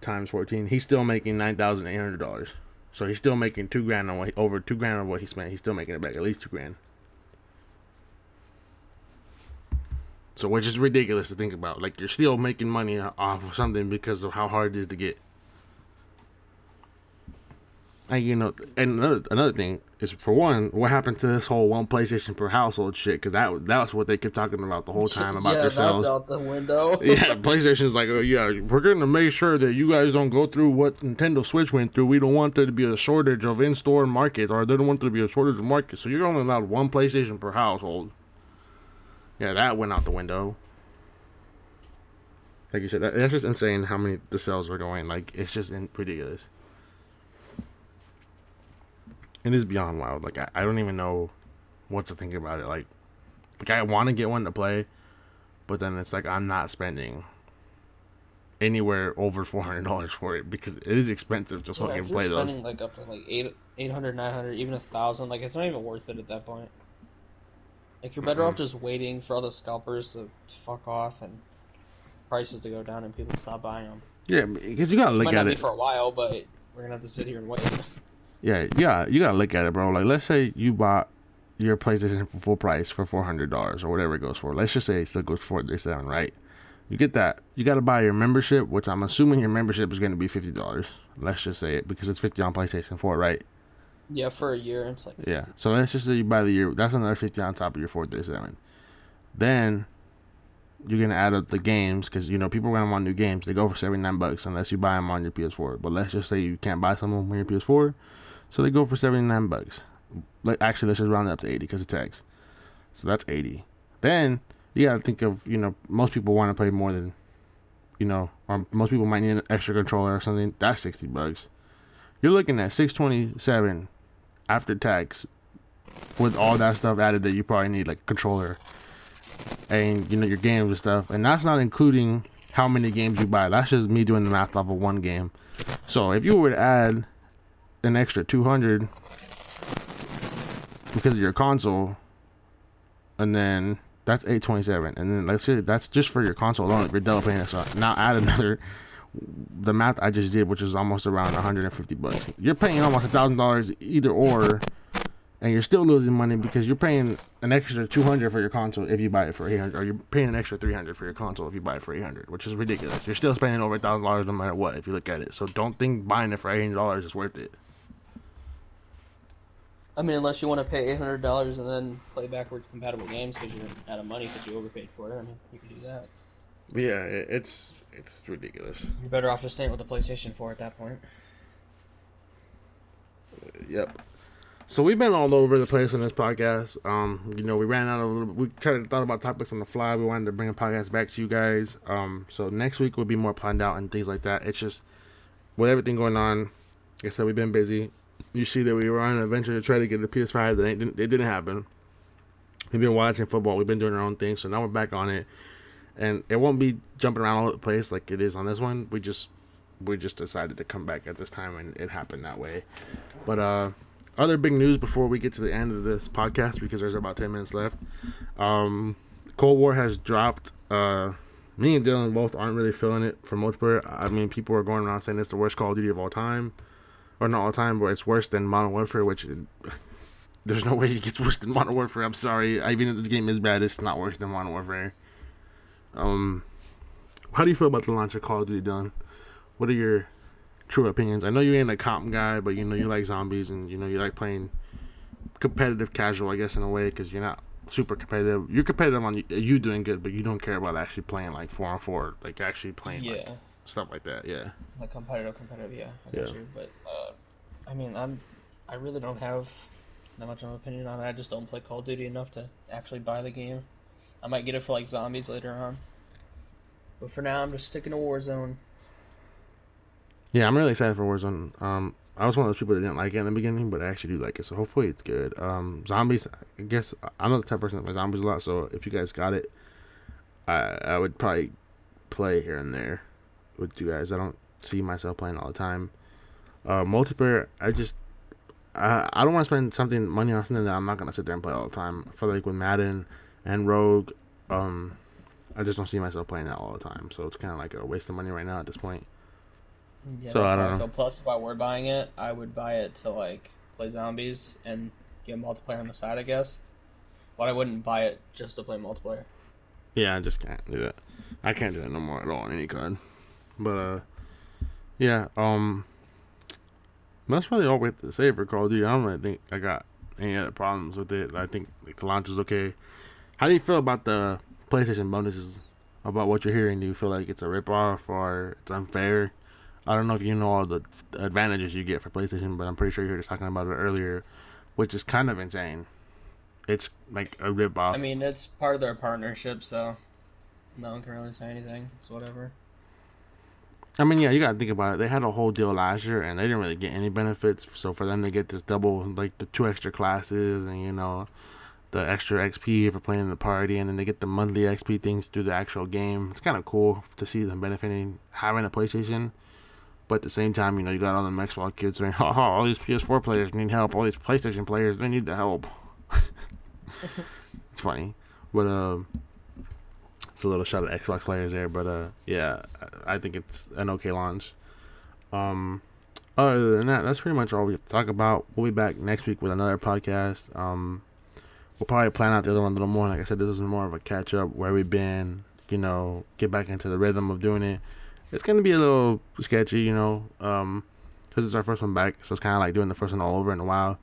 times 14. He's still making $9,800. So he's still making 2 grand on over 2 grand on what he spent. He's still making it back at least 2 grand. So which is ridiculous to think about. Like you're still making money off of something because of how hard it is to get. And and another thing is, for one, what happened to this whole one PlayStation per household shit? Because that's what they kept talking about the whole time about yeah, their that's sales. out the window. Yeah, PlayStation's like, oh yeah, we're gonna make sure that you guys don't go through what Nintendo Switch went through. We don't want there to be a shortage of in-store market, or they don't want there to be a shortage of market. So you're only allowed one PlayStation per household. Yeah, that went out the window. Like you said, that's just insane how many the sales were going. Like, it's just ridiculous. It is beyond wild. Like, I don't even know what to think about it. Like I want to get one to play, but then it's like I'm not spending anywhere over $400 for it because it is expensive to Yeah, fucking if you're play those. spending like up to like 800, 900, even 1,000, like it's not even worth it at that point. Like you're better off Mm-mm. just waiting for all the scalpers to fuck off and prices to go down and people stop buying them. Yeah, because you gotta Which look might at not be it. for a while, but we're gonna have to sit here and wait. Yeah, you gotta look at it, bro. Like, let's say you bought your PlayStation for full price for $400 or whatever it goes for. Let's just say it still goes for $437, right? You get that. You gotta buy your membership, which I'm assuming your membership is gonna be $50. Let's just say it because it's 50 on PlayStation 4, right? Yeah, for a year it's like Yeah. 50. So let's just say you buy the year. That's another 50 on top of your 437. Then you're gonna add up the games because people are gonna want new games. They go for $79 unless you buy them on your PS4. But let's just say you can't buy some of them on your PS4, so they go for $79. Like, actually, let's just round it up to 80 because it's tax. So that's 80. Then you gotta think of most people want to play more than or most people might need an extra controller or something. That's $60. You're looking at 627 after tax with all that stuff added that you probably need, like a controller and your games and stuff, and that's not including how many games you buy. That's just me doing the math off of one game. So if you were to add an extra 200 because of your console, and then that's 827, and then let's say that's just for your console alone if you're double paying this. Now add another, the math I just did, which is almost around $150. You're paying almost $1,000 either or, and you're still losing money because you're paying an extra 200 for your console if you buy it for 800, or you're paying an extra 300 for your console if you buy it for 800, which is ridiculous. You're still spending over $1,000 no matter what if you look at it. So don't think buying it for $800 is worth it. I mean, unless you want to pay $800 and then play backwards compatible games because you're out of money because you overpaid for it. I mean, you can do that. But yeah, it's ridiculous. You're better off just staying with the PlayStation 4 at that point. Yep. So we've been all over the place on this podcast. We ran out of we thought about topics on the fly. We wanted to bring a podcast back to you guys. So next week will be more planned out and things like that. It's just with everything going on. Like I said, we've been busy. You see that we were on an adventure to try to get the PS5. It didn't happen. We've been watching football. We've been doing our own thing. So now we're back on it, and it won't be jumping around all over the place like it is on this one. We just decided to come back at this time, and it happened that way. But other big news before we get to the end of this podcast, because there's about 10 minutes left. Cold War has dropped. Me and Dylan both aren't really feeling it for multiplayer. I mean, people are going around saying it's the worst Call of Duty of all time. Or not all time, but it's worse than Modern Warfare, which there's no way it gets worse than Modern Warfare. I'm sorry. Even if the game is bad, it's not worse than Modern Warfare. How do you feel about the launch of Call of Duty, Dylan? What are your true opinions? I know you ain't a comp guy, but you like zombies, and you like playing competitive casual, I guess, in a way, because you're not super competitive. You're competitive on you doing good, but you don't care about actually playing like 4-on-4, like actually playing like stuff like that. Yeah. Like competitive, yeah. I got you. But I mean, I really don't have that much of an opinion on it. I just don't play Call of Duty enough to actually buy the game. I might get it for like zombies later on. But for now, I'm just sticking to Warzone. Yeah, I'm really excited for Warzone. I was one of those people that didn't like it in the beginning, but I actually do like it, so hopefully it's good. Zombies, I guess I'm not the type of person that plays zombies a lot, so if you guys got it, I would probably play here and there with you guys. I don't see myself playing all the time. Multiplayer, I don't want to spend money on something that I'm not gonna sit there and play all the time. I feel like with Madden and Rogue, I just don't see myself playing that all the time, so it's kind of like a waste of money right now at this point. Yeah, So that's I how don't I know. feel. Plus, if I were buying it, I would buy it to like play zombies and get multiplayer on the side, I guess. But I wouldn't buy it just to play multiplayer. Yeah, I just can't do that. I can't do that no more at all on any card. But yeah, that's really all we have to say for Call of Duty. I don't really think I got any other problems with it. I think like the launch is okay. How do you feel about the PlayStation bonuses? About what you're hearing, do you feel like it's a ripoff or it's unfair? I don't know if you know all the advantages you get for PlayStation, but I'm pretty sure you heard us talking about it earlier, which is kind of insane. it's like a rip off. I mean, it's part of their partnership, so no one can really say anything. It's whatever. I mean, yeah, you gotta think about it. They had a whole deal last year, and they didn't really get any benefits. So for them to get this double, like the 2 extra classes, and the extra XP for playing in the party, and then they get the monthly XP things through the actual game. It's kind of cool to see them benefiting having a PlayStation. But at the same time, you got all the Xbox kids saying, "Ha ha! All these PS4 players need help. All these PlayStation players, they need the help." It's funny, but it's a little shot at Xbox players there. But yeah, I think it's an okay launch. Um, Other than that, that's pretty much all we have to talk about. We'll be back next week with another podcast. We'll probably plan out the other one a little more. Like I said, this is more of a catch up, where we've been, get back into the rhythm of doing it. It's gonna be a little sketchy, because it's our first one back, so it's kind of like doing the first one all over in a while.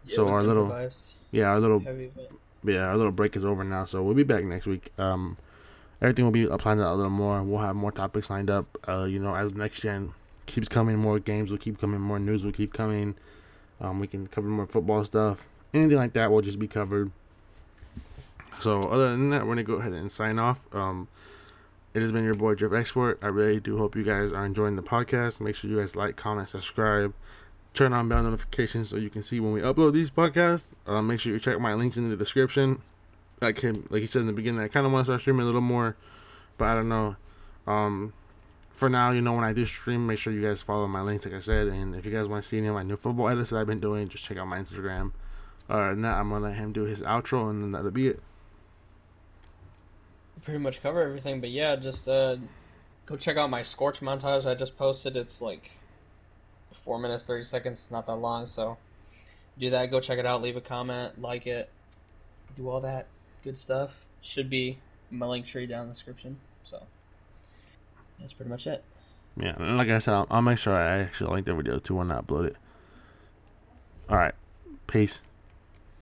Yeah, So it was our little, improvised. yeah, Heavy, but our little break is over now. So we'll be back next week. Everything will be planned out a little more. We'll have more topics lined up. As next gen keeps coming, more games will keep coming, more news will keep coming. We can cover more football stuff. Anything like that will just be covered. So other than that, we're gonna go ahead and sign off. It has been your boy DRIFTXPORT. I really do hope you guys are enjoying the podcast. Make sure you guys like, comment, subscribe, turn on bell notifications so you can see when we upload these podcasts. Make sure you check my links in the description. Like you said in the beginning, I kind of want to start streaming a little more, but I don't know. For now, when I do stream, make sure you guys follow my links, like I said. And if you guys want to see any of my new football edits that I've been doing, just check out my Instagram. Other than that, I'm gonna let him do his outro, and then that'll be it. pretty much cover everything. But yeah, just go check out my Scorch montage I just posted. It's like 4 minutes 30 seconds. It's not that long, so do that. Go check it out. Leave a comment, like it, do all that good stuff. Should be my link tree down in the description. So that's pretty much it. Yeah, and like I said, I'll make sure I actually link the video too when I upload it. All right, peace.